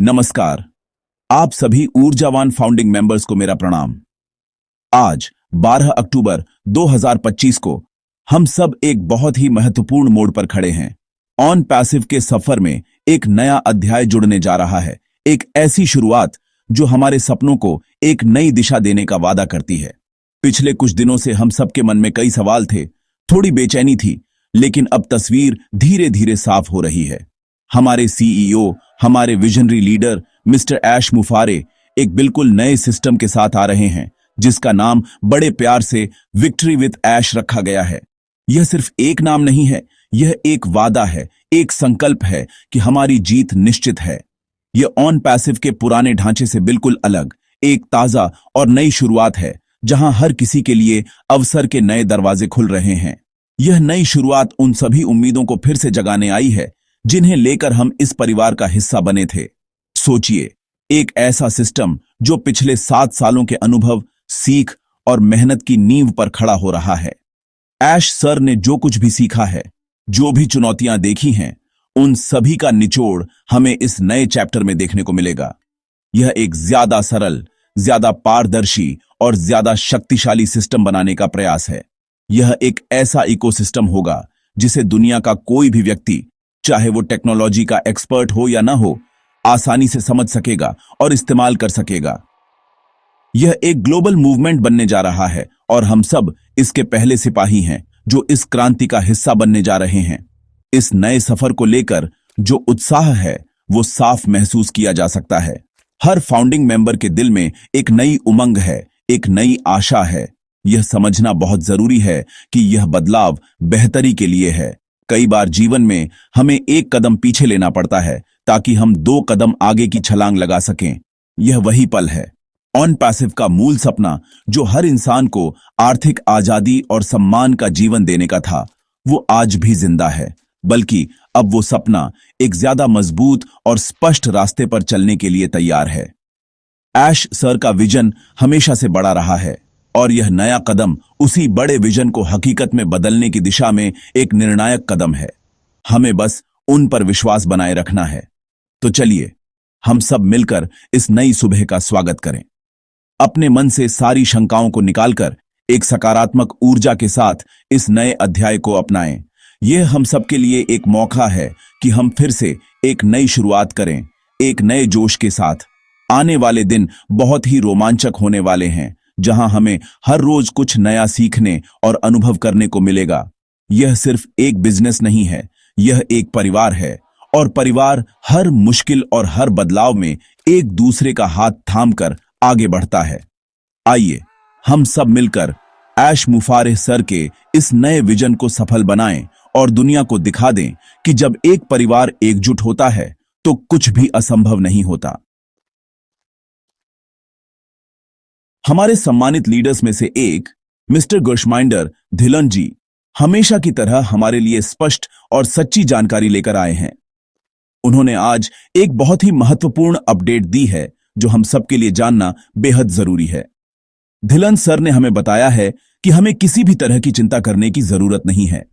नमस्कार। आप सभी ऊर्जावान फाउंडिंग मेंबर्स को मेरा प्रणाम। आज 12 अक्टूबर 2025 को हम सब एक बहुत ही महत्वपूर्ण मोड़ पर खड़े हैं। ऑन पैसिव के सफर में एक नया अध्याय जुड़ने जा रहा है, एक ऐसी शुरुआत जो हमारे सपनों को एक नई दिशा देने का वादा करती है। पिछले कुछ दिनों से हम सबके मन में कई सवाल थे, थोड़ी बेचैनी थी, लेकिन अब तस्वीर धीरे धीरे साफ हो रही है। हमारे सीईओ, हमारे विजनरी लीडर मिस्टर ऐश मुफारे एक बिल्कुल नए सिस्टम के साथ आ रहे हैं, जिसका नाम बड़े प्यार से विक्ट्री विद ऐश रखा गया है। यह सिर्फ एक नाम नहीं है, यह एक वादा है, एक संकल्प है कि हमारी जीत निश्चित है। यह ऑन पैसिव के पुराने ढांचे से बिल्कुल अलग, एक ताजा और नई शुरुआत है, जहां हर किसी के लिए अवसर के नए दरवाजे खुल रहे हैं। यह नई शुरुआत उन सभी उम्मीदों को फिर से जगाने आई है जिन्हें लेकर हम इस परिवार का हिस्सा बने थे। सोचिए, एक ऐसा सिस्टम जो पिछले 7 सालों के अनुभव, सीख और मेहनत की नींव पर खड़ा हो रहा है। ऐश सर ने जो कुछ भी सीखा है, जो भी चुनौतियां देखी हैं, उन सभी का निचोड़ हमें इस नए चैप्टर में देखने को मिलेगा। यह एक ज्यादा सरल, ज्यादा पारदर्शी और ज्यादा शक्तिशाली सिस्टम बनाने का प्रयास है। यह एक ऐसा इकोसिस्टम होगा जिसे दुनिया का कोई भी व्यक्ति, चाहे वो टेक्नोलॉजी का एक्सपर्ट हो या ना हो, आसानी से समझ सकेगा और इस्तेमाल कर सकेगा। यह एक ग्लोबल मूवमेंट बनने जा रहा है और हम सब इसके पहले सिपाही हैं जो इस क्रांति का हिस्सा बनने जा रहे हैं। इस नए सफर को लेकर जो उत्साह है वो साफ महसूस किया जा सकता है। हर फाउंडिंग मेंबर के दिल में एक नई उमंग है, एक नई आशा है। यह समझना बहुत जरूरी है कि यह बदलाव बेहतरी के लिए है। कई बार जीवन में हमें एक कदम पीछे लेना पड़ता है ताकि हम 2 कदम आगे की छलांग लगा सकें। यह वही पल है। ऑन पैसिव का मूल सपना, जो हर इंसान को आर्थिक आजादी और सम्मान का जीवन देने का था, वो आज भी जिंदा है, बल्कि अब वो सपना एक ज्यादा मजबूत और स्पष्ट रास्ते पर चलने के लिए तैयार है। ऐश सर का विजन हमेशा से बड़ा रहा है और यह नया कदम उसी बड़े विजन को हकीकत में बदलने की दिशा में एक निर्णायक कदम है। हमें बस उन पर विश्वास बनाए रखना है। तो चलिए, हम सब मिलकर इस नई सुबह का स्वागत करें। अपने मन से सारी शंकाओं को निकालकर एक सकारात्मक ऊर्जा के साथ इस नए अध्याय को अपनाएं। यह हम सबके लिए एक मौका है कि हम फिर से एक नई शुरुआत करें, एक नए जोश के साथ। आने वाले दिन बहुत ही रोमांचक होने वाले हैं, जहां हमें हर रोज कुछ नया सीखने और अनुभव करने को मिलेगा। यह सिर्फ एक बिजनेस नहीं है, यह एक परिवार है, और परिवार हर मुश्किल और हर बदलाव में एक दूसरे का हाथ थामकर आगे बढ़ता है। आइए हम सब मिलकर ऐश मुफारे सर के इस नए विजन को सफल बनाएं और दुनिया को दिखा दें कि जब एक परिवार एकजुट होता है तो कुछ भी असंभव नहीं होता। हमारे सम्मानित लीडर्स में से एक मिस्टर गुरशमाइंडर धिलन जी हमेशा की तरह हमारे लिए स्पष्ट और सच्ची जानकारी लेकर आए हैं। उन्होंने आज एक बहुत ही महत्वपूर्ण अपडेट दी है जो हम सबके लिए जानना बेहद जरूरी है। धिलन सर ने हमें बताया है कि हमें किसी भी तरह की चिंता करने की जरूरत नहीं है।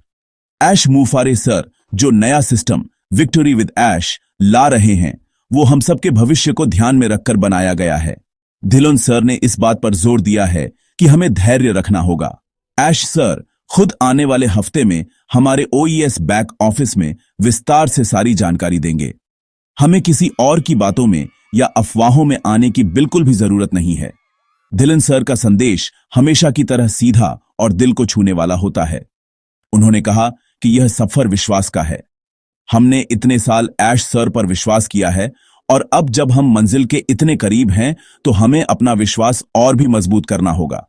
ऐश मुफारे सर जो नया सिस्टम विक्ट्री विद ऐश ला रहे हैं, वो हम सबके भविष्य को ध्यान में रखकर बनाया गया है। धिलन सर ने इस बात पर जोर दिया है कि हमें धैर्य रखना होगा। ऐश सर खुद आने वाले हफ्ते में हमारे ओईएस बैक ऑफिस में विस्तार से सारी जानकारी देंगे। हमें किसी और की बातों में या अफवाहों में आने की बिल्कुल भी जरूरत नहीं है। धिलन सर का संदेश हमेशा की तरह सीधा और दिल को छूने वाला होता है। उन्होंने कहा कि यह सफर विश्वास का है। हमने इतने साल ऐश सर पर विश्वास किया है और अब जब हम मंजिल के इतने करीब हैं तो हमें अपना विश्वास और भी मजबूत करना होगा।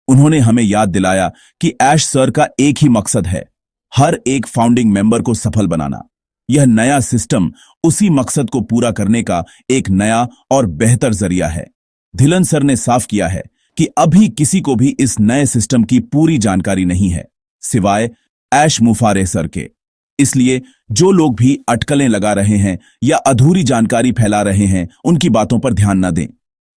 उन्होंने हमें याद दिलाया कि ऐश सर का एक ही मकसद है, हर एक फाउंडिंग मेंबर को सफल बनाना। यह नया सिस्टम उसी मकसद को पूरा करने का एक नया और बेहतर जरिया है। धिलन सर ने साफ किया है कि अभी किसी को भी इस नए सिस्टम की पूरी जानकारी नहीं है, सिवाय ऐश मुफारे सर के। इसलिए जो लोग भी अटकलें लगा रहे हैं या अधूरी जानकारी फैला रहे हैं, उनकी बातों पर ध्यान न दें।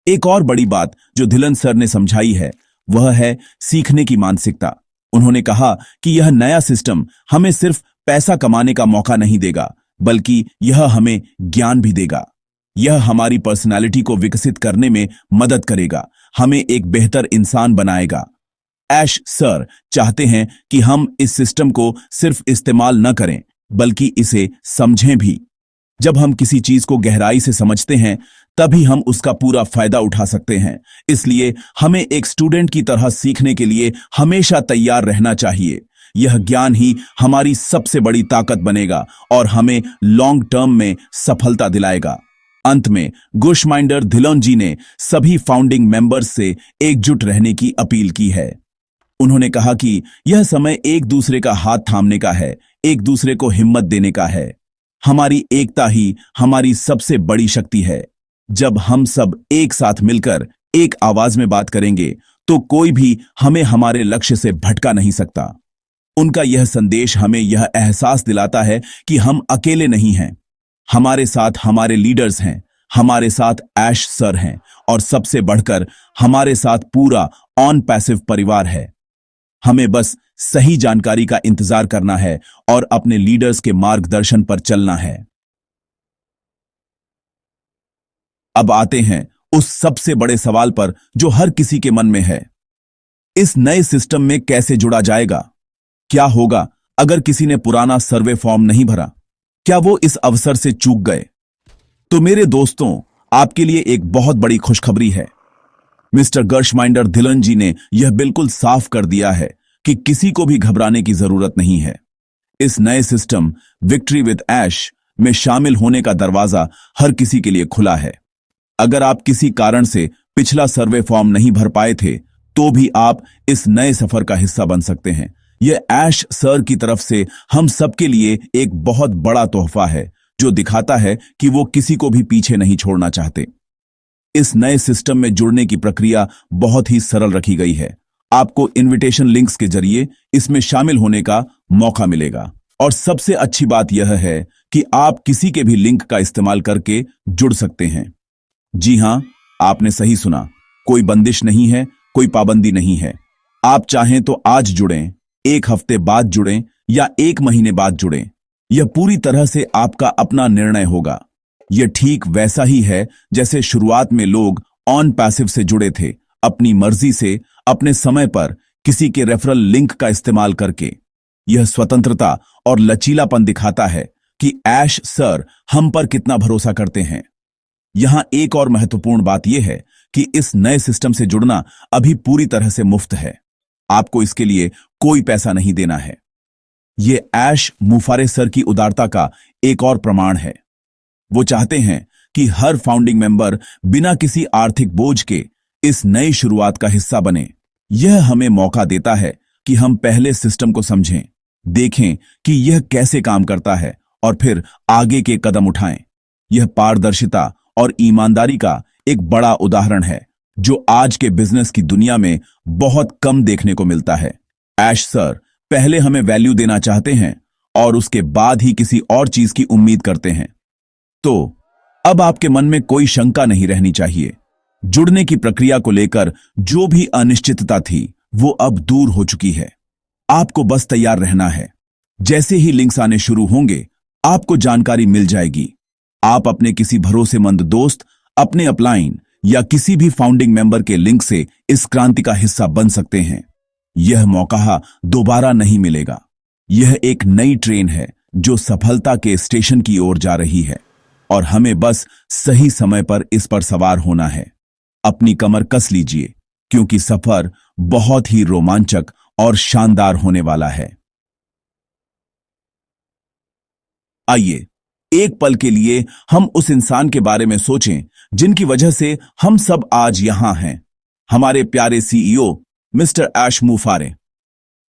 एक और बड़ी बात जो धिलन सर ने समझाई है वह है सीखने की मानसिकता। उन्होंने कहा कि यह नया सिस्टम हमें सिर्फ पैसा कमाने का मौका नहीं देगा, बल्कि यह हमें ज्ञान भी देगा। यह हमारी पर्सनालिटी को विकसित करने में मदद करेगा, हमें एक बेहतर इंसान बनाएगा। ऐश सर चाहते हैं कि हम इस सिस्टम को सिर्फ इस्तेमाल न करें, बल्कि इसे समझें भी। जब हम किसी चीज को गहराई से समझते हैं, तभी हम उसका पूरा फायदा उठा सकते हैं। इसलिए हमें एक स्टूडेंट की तरह सीखने के लिए हमेशा तैयार रहना चाहिए। यह ज्ञान ही हमारी सबसे बड़ी ताकत बनेगा और हमें लॉन्ग टर्म में सफलता दिलाएगा। अंत में गुशमाइंडर धिलोन जी ने सभी फाउंडिंग मेंबर्स से एकजुट रहने की अपील की है। उन्होंने कहा कि यह समय एक दूसरे का हाथ थामने का है, एक दूसरे को हिम्मत देने का है। हमारी एकता ही हमारी सबसे बड़ी शक्ति है। जब हम सब एक साथ मिलकर एक आवाज में बात करेंगे, तो कोई भी हमें हमारे लक्ष्य से भटका नहीं सकता। उनका यह संदेश हमें यह एहसास दिलाता है कि हम अकेले नहीं हैं। हमारे साथ हमारे लीडर्स हैं, हमारे साथ ऐश सर हैं और सबसे बढ़कर हमारे साथ पूरा ऑन पैसिव परिवार है। हमें बस सही जानकारी का इंतजार करना है और अपने लीडर्स के मार्गदर्शन पर चलना है। अब आते हैं उस सबसे बड़े सवाल पर जो हर किसी के मन में है। इस नए सिस्टम में कैसे जुड़ा जाएगा? क्या होगा अगर किसी ने पुराना सर्वे फॉर्म नहीं भरा? क्या वो इस अवसर से चूक गए? तो मेरे दोस्तों, आपके लिए एक बहुत बड़ी खुशखबरी है। मिस्टर गर्शमाइंडर धिलन जी ने यह बिल्कुल साफ कर दिया है कि किसी को भी घबराने की जरूरत नहीं है। इस नए सिस्टम विक्ट्री विद ऐश में शामिल होने का दरवाजा हर किसी के लिए खुला है। अगर आप किसी कारण से पिछला सर्वे फॉर्म नहीं भर पाए थे, तो भी आप इस नए सफर का हिस्सा बन सकते हैं। यह ऐश सर की तरफ से हम सबके लिए एक बहुत बड़ा तोहफा है, जो दिखाता है कि वो किसी को भी पीछे नहीं छोड़ना चाहते। इस नए सिस्टम में जुड़ने की प्रक्रिया बहुत ही सरल रखी गई है। आपको इनविटेशन लिंक्स के जरिए इसमें शामिल होने का मौका मिलेगा और सबसे अच्छी बात यह है कि आप किसी के भी लिंक का इस्तेमाल करके जुड़ सकते हैं। जी हां, आपने सही सुना। कोई बंदिश नहीं है, कोई पाबंदी नहीं है। आप चाहें तो आज जुड़ें, एक हफ्ते बाद जुड़ें या एक महीने बाद जुड़ें। यह पूरी तरह से आपका अपना निर्णय होगा। यह ठीक वैसा ही है जैसे शुरुआत में लोग ऑन पैसिव से जुड़े थे, अपनी मर्जी से, अपने समय पर, किसी के रेफरल लिंक का इस्तेमाल करके। यह स्वतंत्रता और लचीलापन दिखाता है कि ऐश सर हम पर कितना भरोसा करते हैं। यहां एक और महत्वपूर्ण बात यह है कि इस नए सिस्टम से जुड़ना अभी पूरी तरह से मुफ्त है। आपको इसके लिए कोई पैसा नहीं देना है। यह ऐश मुफारे सर की उदारता का एक और प्रमाण है। वो चाहते हैं कि हर फाउंडिंग मेंबर बिना किसी आर्थिक बोझ के इस नई शुरुआत का हिस्सा बने। यह हमें मौका देता है कि हम पहले सिस्टम को समझें, देखें कि यह कैसे काम करता है और फिर आगे के कदम उठाएं। यह पारदर्शिता और ईमानदारी का एक बड़ा उदाहरण है, जो आज के बिजनेस की दुनिया में बहुत कम देखने को मिलता है। ऐश सर पहले हमें वैल्यू देना चाहते हैं और उसके बाद ही किसी और चीज की उम्मीद करते हैं। तो अब आपके मन में कोई शंका नहीं रहनी चाहिए। जुड़ने की प्रक्रिया को लेकर जो भी अनिश्चितता थी, वो अब दूर हो चुकी है। आपको बस तैयार रहना है। जैसे ही लिंक्स आने शुरू होंगे, आपको जानकारी मिल जाएगी। आप अपने किसी भरोसेमंद दोस्त, अपने अपलाइन या किसी भी फाउंडिंग मेंबर के लिंक से इस क्रांति का हिस्सा बन सकते हैं। यह मौका दोबारा नहीं मिलेगा। यह एक नई ट्रेन है जो सफलता के स्टेशन की ओर जा रही है और हमें बस सही समय पर इस पर सवार होना है। अपनी कमर कस लीजिए, क्योंकि सफर बहुत ही रोमांचक और शानदार होने वाला है। आइए एक पल के लिए हम उस इंसान के बारे में सोचें जिनकी वजह से हम सब आज यहां हैं। हमारे प्यारे सीईओ मिस्टर ऐश मुफारे।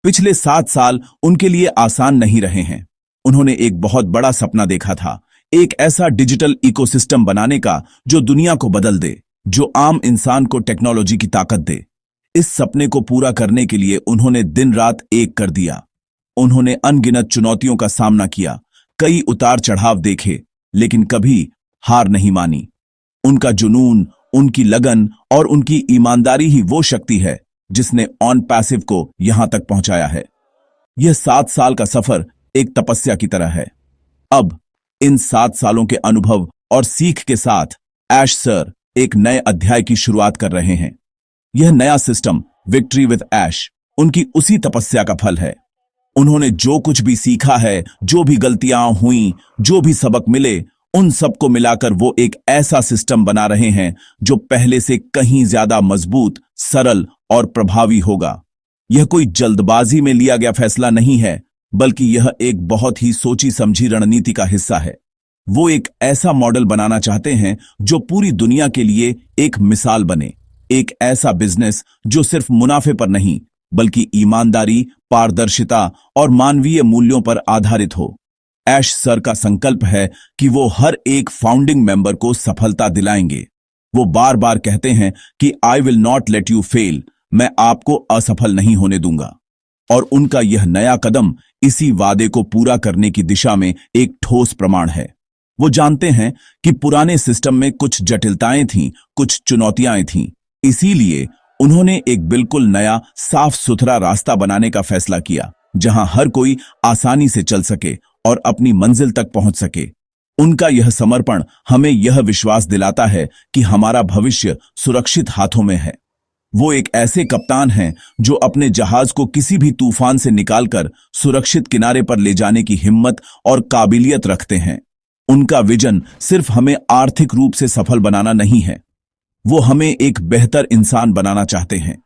पिछले 7 साल उनके लिए आसान नहीं रहे हैं। उन्होंने एक बहुत बड़ा सपना देखा था, एक ऐसा डिजिटल इकोसिस्टम बनाने का जो दुनिया को बदल दे, जो आम इंसान को टेक्नोलॉजी की ताकत दे। इस सपने को पूरा करने के लिए उन्होंने दिन रात एक कर दिया। उन्होंने अनगिनत चुनौतियों का सामना किया, कई उतार चढ़ाव देखे, लेकिन कभी हार नहीं मानी। उनका जुनून, उनकी लगन और उनकी ईमानदारी ही वो शक्ति है जिसने ऑन पैसिव को यहां तक पहुंचाया है। यह 7 साल का सफर एक तपस्या की तरह है। अब इन 7 सालों के अनुभव और सीख के साथ ऐश सर एक नए अध्याय की शुरुआत कर रहे हैं। यह नया सिस्टम विक्ट्री विद ऐश उनकी उसी तपस्या का फल है। उन्होंने जो कुछ भी सीखा है, जो भी गलतियां हुई, जो भी सबक मिले, उन सबको मिलाकर वो एक ऐसा सिस्टम बना रहे हैं जो पहले से कहीं ज्यादा मजबूत, सरल और प्रभावी होगा। यह कोई जल्दबाजी में लिया गया फैसला नहीं है, बल्कि यह एक बहुत ही सोची समझी रणनीति का हिस्सा है। वो एक ऐसा मॉडल बनाना चाहते हैं जो पूरी दुनिया के लिए एक मिसाल बने, एक ऐसा बिजनेस जो सिर्फ मुनाफे पर नहीं, बल्कि ईमानदारी, पारदर्शिता और मानवीय मूल्यों पर आधारित हो। ऐश सर का संकल्प है कि वो हर एक फाउंडिंग मेंबर को सफलता दिलाएंगे। वो बार बार कहते हैं कि I will not let you fail, मैं आपको असफल नहीं होने दूंगा। और उनका यह नया कदम इसी वादे को पूरा करने की दिशा में एक ठोस प्रमाण है। वो जानते हैं कि पुराने सिस्टम में कुछ जटिलताएं थीं, कुछ चुनौतियां थीं। इसीलिए उन्होंने एक बिल्कुल नया, साफ सुथरा रास्ता बनाने का फैसला किया, जहां हर कोई आसानी से चल सके और अपनी मंजिल तक पहुंच सके। उनका यह समर्पण हमें यह विश्वास दिलाता है कि हमारा भविष्य सुरक्षित हाथों में है। वो एक ऐसे कप्तान हैं जो अपने जहाज को किसी भी तूफान से निकालकर सुरक्षित किनारे पर ले जाने की हिम्मत और काबिलियत रखते हैं। उनका विजन सिर्फ हमें आर्थिक रूप से सफल बनाना नहीं है, वो हमें एक बेहतर इंसान बनाना चाहते हैं।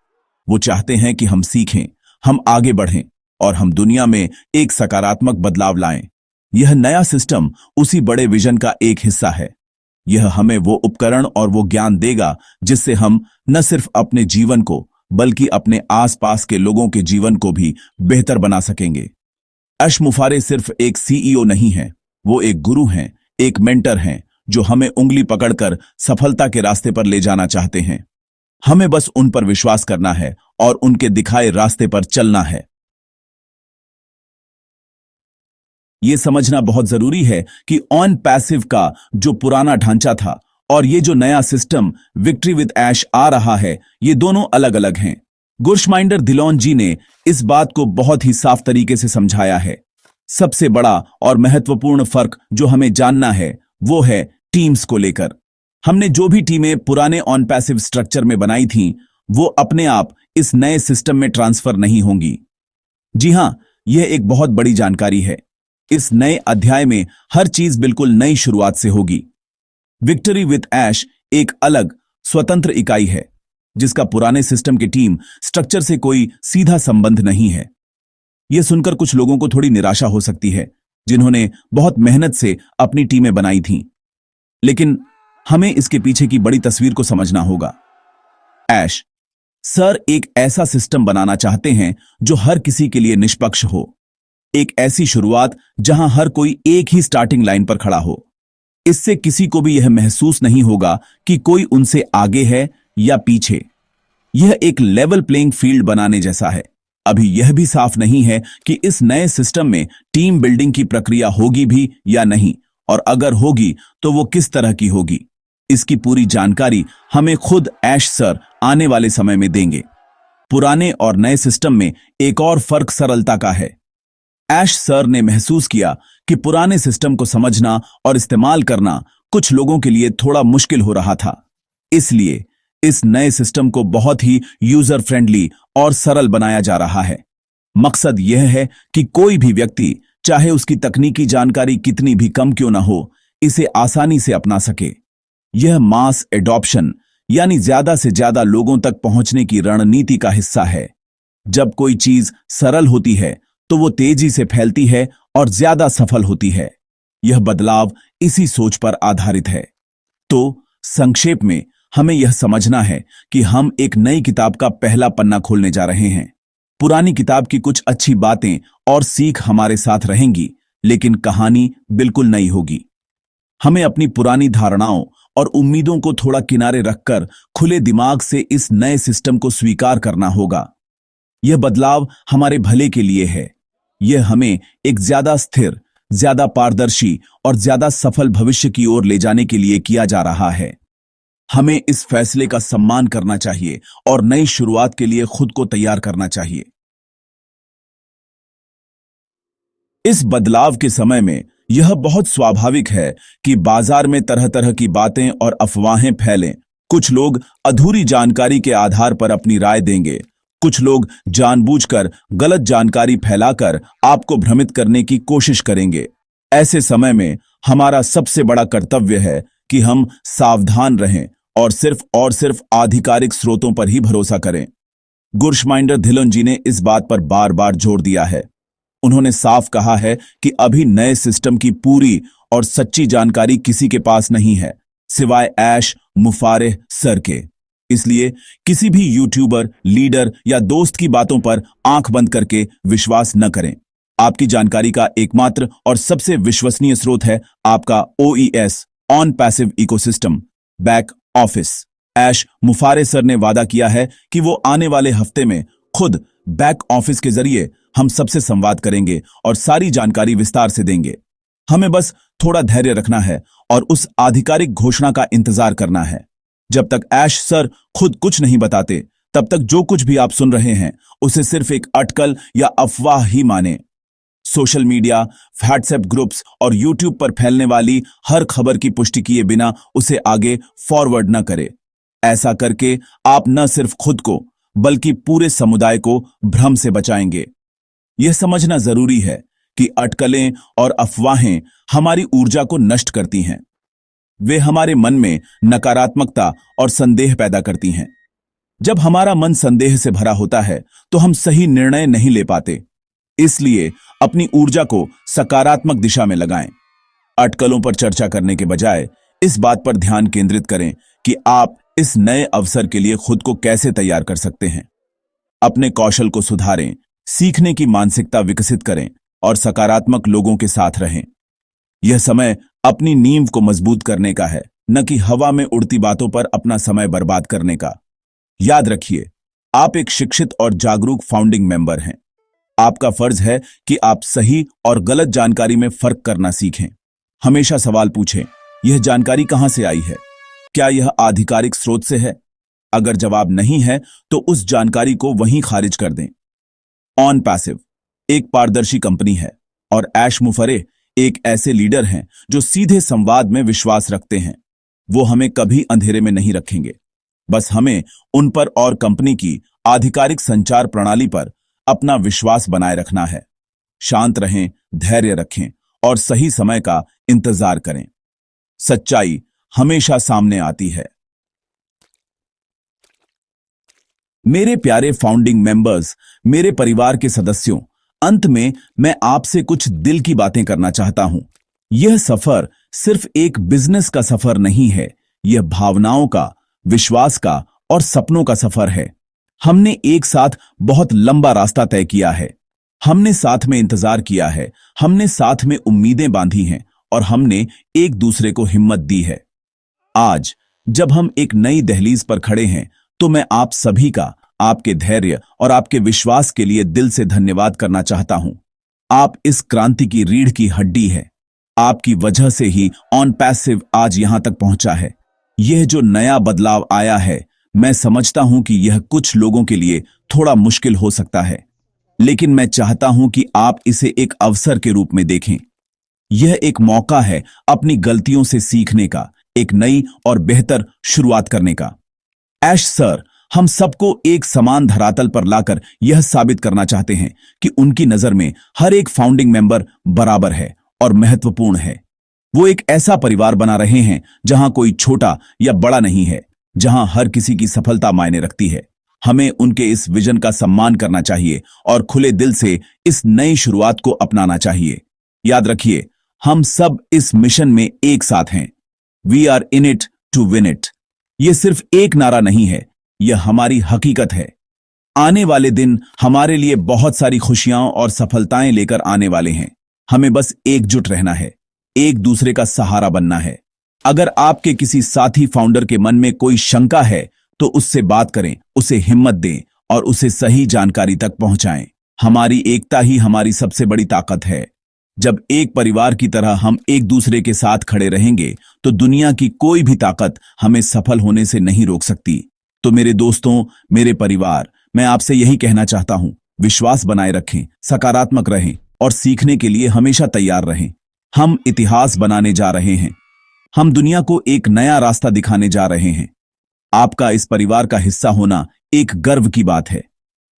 वो चाहते हैं कि हम सीखें, हम आगे बढ़ें और हम दुनिया में एक सकारात्मक बदलाव लाएं। यह नया सिस्टम उसी बड़े विजन का एक हिस्सा है। यह हमें वो उपकरण और वो ज्ञान देगा जिससे हम न सिर्फ अपने जीवन को, बल्कि अपने आसपास के लोगों के जीवन को भी बेहतर बना सकेंगे। ऐश मुफारे सिर्फ एक सीईओ नहीं है, वो एक गुरु हैं, एक मेंटर हैं जो हमें उंगली पकड़कर सफलता के रास्ते पर ले जाना चाहते हैं। हमें बस उन पर विश्वास करना है और उनके दिखाए रास्ते पर चलना है। यह समझना बहुत जरूरी है कि ऑन पैसिव का जो पुराना ढांचा था और ये जो नया सिस्टम विक्ट्री विद ऐश आ रहा है, ये दोनों अलग अलग हैं। गुरशमाइंडर धिलोन जी ने इस बात को बहुत ही साफ तरीके से समझाया है। सबसे बड़ा और महत्वपूर्ण फर्क जो हमें जानना है वो है टीम्स को लेकर। हमने जो भी टीमें पुराने ऑन पैसिव स्ट्रक्चर में बनाई थीं, वो अपने आप इस नए सिस्टम में ट्रांसफर नहीं होंगी। जी हां, यह एक बहुत बड़ी जानकारी है। इस नए अध्याय में हर चीज बिल्कुल नई शुरुआत से होगी। विक्ट्री विद ऐश एक अलग, स्वतंत्र इकाई है जिसका पुराने सिस्टम के टीम स्ट्रक्चर से कोई सीधा संबंध नहीं है। यह सुनकर कुछ लोगों को थोड़ी निराशा हो सकती है, जिन्होंने बहुत मेहनत से अपनी टीमें बनाई थीं। लेकिन हमें इसके पीछे की बड़ी तस्वीर को समझना होगा। ऐश सर एक ऐसा सिस्टम बनाना चाहते हैं जो हर किसी के लिए निष्पक्ष हो। एक ऐसी शुरुआत जहां हर कोई एक ही स्टार्टिंग लाइन पर खड़ा हो। इससे किसी को भी यह महसूस नहीं होगा कि कोई उनसे आगे है या पीछे। यह एक लेवल प्लेइंग फील्ड बनाने जैसा है। अभी यह भी साफ नहीं है कि इस नए सिस्टम में टीम बिल्डिंग की प्रक्रिया होगी भी या नहीं, और अगर होगी तो वो किस तरह की होगी। इसकी पूरी जानकारी हमें खुद ऐश सर आने वाले समय में देंगे। पुराने और नए सिस्टम में एक और फर्क सरलता का है। ऐश सर ने महसूस किया कि पुराने सिस्टम को समझना और इस्तेमाल करना कुछ लोगों के लिए थोड़ा मुश्किल हो रहा था। इसलिए इस नए सिस्टम को बहुत ही यूजर फ्रेंडली और सरल बनाया जा रहा है। मकसद यह है कि कोई भी व्यक्ति, चाहे उसकी तकनीकी जानकारी कितनी भी कम क्यों ना हो, इसे आसानी से अपना सके। यह मास एडॉप्शन यानी ज्यादा से ज्यादा लोगों तक पहुंचने की रणनीति का हिस्सा है। जब कोई चीज सरल होती है तो वो तेजी से फैलती है और ज्यादा सफल होती है। यह बदलाव इसी सोच पर आधारित है। तो संक्षेप में हमें यह समझना है कि हम एक नई किताब का पहला पन्ना खोलने जा रहे हैं। पुरानी किताब की कुछ अच्छी बातें और सीख हमारे साथ रहेंगी, लेकिन कहानी बिल्कुल नई होगी। हमें अपनी पुरानी धारणाओं और उम्मीदों को थोड़ा किनारे रखकर खुले दिमाग से इस नए सिस्टम को स्वीकार करना होगा। यह बदलाव हमारे भले के लिए है। यह हमें एक ज्यादा स्थिर, ज्यादा पारदर्शी और ज्यादा सफल भविष्य की ओर ले जाने के लिए किया जा रहा है। हमें इस फैसले का सम्मान करना चाहिए और नई शुरुआत के लिए खुद को तैयार करना चाहिए। इस बदलाव के समय में यह बहुत स्वाभाविक है कि बाजार में तरह तरह की बातें और अफवाहें फैलें। कुछ लोग अधूरी जानकारी के आधार पर अपनी राय देंगे। कुछ लोग जानबूझकर गलत जानकारी फैलाकर आपको भ्रमित करने की कोशिश करेंगे। ऐसे समय में हमारा सबसे बड़ा कर्तव्य है कि हम सावधान रहें और सिर्फ आधिकारिक स्रोतों पर ही भरोसा करें। गुरशमाइंडर धिलन जी ने इस बात पर बार बार जोर दिया है। उन्होंने साफ कहा है कि अभी नए सिस्टम की पूरी और सच्ची जानकारी किसी के पास नहीं है, सिवाय ऐश मुफारेह सर के। इसलिए किसी भी यूट्यूबर, लीडर या दोस्त की बातों पर आंख बंद करके विश्वास न करें। आपकी जानकारी का एकमात्र और सबसे विश्वसनीय स्रोत है आपका OES on passive ecosystem back office. ऐश मुफारे सर ने वादा किया है कि वो आने वाले हफ्ते में खुद बैक ऑफिस के जरिए हम सबसे संवाद करेंगे और सारी जानकारी विस्तार से देंगे। हमें बस थोड़ा धैर्य रखना है और उस आधिकारिक घोषणा का इंतजार करना है। जब तक ऐश सर खुद कुछ नहीं बताते, तब तक जो कुछ भी आप सुन रहे हैं उसे सिर्फ एक अटकल या अफवाह ही माने। सोशल मीडिया, व्हाट्सएप ग्रुप्स और यूट्यूब पर फैलने वाली हर खबर की पुष्टि किए बिना उसे आगे फॉरवर्ड न करें। ऐसा करके आप न सिर्फ खुद को बल्कि पूरे समुदाय को भ्रम से बचाएंगे। यह समझना जरूरी है कि अटकलें और अफवाहें हमारी ऊर्जा को नष्ट करती हैं। वे हमारे मन में नकारात्मकता और संदेह पैदा करती हैं। जब हमारा मन संदेह से भरा होता है तो हम सही निर्णय नहीं ले पाते। इसलिए अपनी ऊर्जा को सकारात्मक दिशा में लगाएं। अटकलों पर चर्चा करने के बजाय इस बात पर ध्यान केंद्रित करें कि आप इस नए अवसर के लिए खुद को कैसे तैयार कर सकते हैं। अपने कौशल को सुधारें, सीखने की मानसिकता विकसित करें और सकारात्मक लोगों के साथ रहें। यह समय अपनी नींव को मजबूत करने का है, न कि हवा में उड़ती बातों पर अपना समय बर्बाद करने का। याद रखिए, आप एक शिक्षित और जागरूक फाउंडिंग मेंबर हैं। आपका फर्ज है कि आप सही और गलत जानकारी में फर्क करना सीखें। हमेशा सवाल पूछें, यह जानकारी कहां से आई है? क्या यह आधिकारिक स्रोत से है? अगर जवाब नहीं है तो उस जानकारी को वहीं खारिज कर दें। ऑन पैसिव एक पारदर्शी कंपनी है और ऐश मुफरे एक ऐसे लीडर हैं जो सीधे संवाद में विश्वास रखते हैं। वो हमें कभी अंधेरे में नहीं रखेंगे। बस हमें उन पर और कंपनी की आधिकारिक संचार प्रणाली पर अपना विश्वास बनाए रखना है। शांत रहें, धैर्य रखें और सही समय का इंतजार करें। सच्चाई हमेशा सामने आती है। मेरे प्यारे फाउंडिंग मेंबर्स, मेरे परिवार के सदस्यों, अंत में मैं आपसे कुछ दिल की बातें करना चाहता हूं। यह सफर सिर्फ एक बिजनेस का सफर नहीं है, यह भावनाओं का, विश्वास का और सपनों का सफर है। हमने एक साथ बहुत लंबा रास्ता तय किया है। हमने साथ में इंतजार किया है, हमने साथ में उम्मीदें बांधी हैं और हमने एक दूसरे को हिम्मत दी है। आज जब हम एक नई दहलीज पर खड़े हैं तो मैं आप सभी का, आपके धैर्य और आपके विश्वास के लिए दिल से धन्यवाद करना चाहता हूं। आप इस क्रांति की रीढ़ की हड्डी है। आपकी वजह से ही ऑन पैसिव आज यहां तक पहुंचा है। यह जो नया बदलाव आया है, मैं समझता हूं कि यह कुछ लोगों के लिए थोड़ा मुश्किल हो सकता है, लेकिन मैं चाहता हूं कि आप इसे एक अवसर के रूप में देखें। यह एक मौका है अपनी गलतियों से सीखने का, एक नई और बेहतर शुरुआत करने का। ऐश सर हम सबको एक समान धरातल पर लाकर यह साबित करना चाहते हैं कि उनकी नजर में हर एक फाउंडिंग मेंबर बराबर है और महत्वपूर्ण है। वो एक ऐसा परिवार बना रहे हैं जहां कोई छोटा या बड़ा नहीं है, जहां हर किसी की सफलता मायने रखती है। हमें उनके इस विजन का सम्मान करना चाहिए और खुले दिल से इस नई शुरुआत को अपनाना चाहिए। याद रखिए, हम सब इस मिशन में एक साथ हैं। We are in it to win it. यह सिर्फ एक नारा नहीं है, यह हमारी हकीकत है। आने वाले दिन हमारे लिए बहुत सारी खुशियां और सफलताएं लेकर आने वाले हैं। हमें बस एकजुट रहना है, एक दूसरे का सहारा बनना है। अगर आपके किसी साथी फाउंडर के मन में कोई शंका है तो उससे बात करें, उसे हिम्मत दें और उसे सही जानकारी तक पहुंचाएं। हमारी एकता ही हमारी सबसे बड़ी ताकत है। जब एक परिवार की तरह हम एक दूसरे के साथ खड़े रहेंगे तो दुनिया की कोई भी ताकत हमें सफल होने से नहीं रोक सकती। तो मेरे दोस्तों, मेरे परिवार, मैं आपसे यही कहना चाहता हूं, विश्वास बनाए रखें, सकारात्मक रहें और सीखने के लिए हमेशा तैयार रहें। हम इतिहास बनाने जा रहे हैं। हम दुनिया को एक नया रास्ता दिखाने जा रहे हैं। आपका इस परिवार का हिस्सा होना एक गर्व की बात है।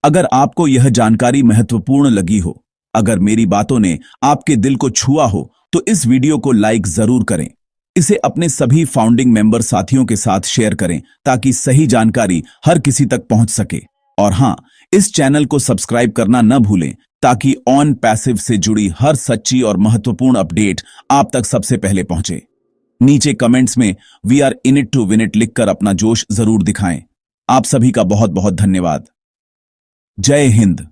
अगर आपको यह जानकारी महत्वपूर्ण लगी हो, अगर मेरी बातों ने आपके दिल को छुआ हो, तो इस वीडियो को लाइक जरूर करें। इसे अपने सभी फाउंडिंग मेंबर साथियों के साथ शेयर करें ताकि सही जानकारी हर किसी तक पहुंच सके। और हां, इस चैनल को सब्सक्राइब करना न भूलें ताकि ऑन पैसिव से जुड़ी हर सच्ची और महत्वपूर्ण अपडेट आप तक सबसे पहले पहुंचे। नीचे कमेंट्स में we are in it to win it लिखकर अपना जोश जरूर दिखाएं। आप सभी का बहुत बहुत धन्यवाद। जय हिंद।